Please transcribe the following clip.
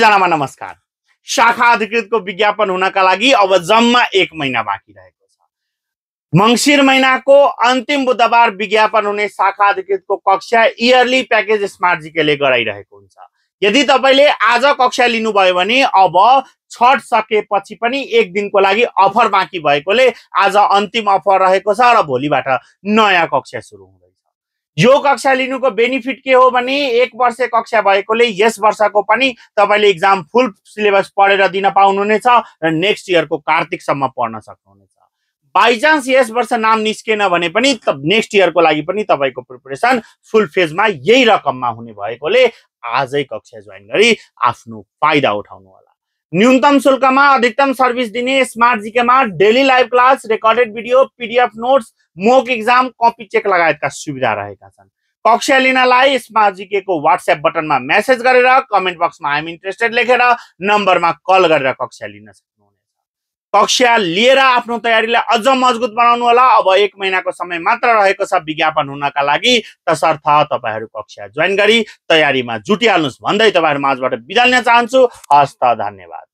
सबैजनामा नमस्कार। शाखा अधिकृतको विज्ञापन हुनका लागि अब जम्मा 1 महिना बाँकी रहेको छ। मङ्सिर महिनाको अन्तिम बुधबार विज्ञापन हुने शाखा अधिकृतको कक्षा इयरली प्याकेज स्मार्ट जीकेले गराइरहेको हुन्छ। यदि तपाईले आज कक्षा लिनुभयो भने अब छठ सकेपछि पनि 1 दिनको लागि अफर बाँकी भएकोले आज अन्तिम अफर रहेको छ र भोलिबाट नयाँ कक्षा सुरु हुँदैछ। यो कक्षा लिनुको बेनिफिट के हो भने 1 वर्ष कक्षा भएकोले यस वर्षको पनि तपाईले एक्जाम फुल सिलेबस पढेर दिन पाउनुहुनेछ र नेक्स्ट इयरको कार्तिकसम्म पढ्न सक्नुहुनेछ। बाइ चान्स यस वर्ष नाम निस्केन भने पनि नेक्स्ट इयरको लागि पनि तपाईको प्रिपरेसन फुल फेजमा यही रकममा हुने भएकोले आजै कक्षा जोइन गरी आफ्नो फाइदा उठाउनु होला। न्यूनतम शुल्कमा अधिकतम सर्भिस दिने स्मार्ट जीकेमा daily live class, recorded video, PDF notes, mock exam, copy check लगायतका सुविधा रहेका छन्। कक्षा लिनलाई स्मार्ट जीकेको व्हाट्सएप बटनमा मेसेज गरेर कमेन्ट बक्समा आइ एम इन्ट्रेस्टेड लेखेर नम्बरमा कल गरेर कक्षा लिन सक्नुहुनेछ। कक्षा लिएर आफ्नो तयारीलाई अझ मजबुत बनाउनु होला। अब 1 महिनाको समय मात्र रहेको छ विज्ञापन हुनका लागि, तसर्थ तपाईहरु कक्षा जोइन गरी तयारीमा जुटिहाल्नुस् भन्दै तपाईहरु माझबाट बिदा लिन चाहन्छु। हस्त, धन्यवाद।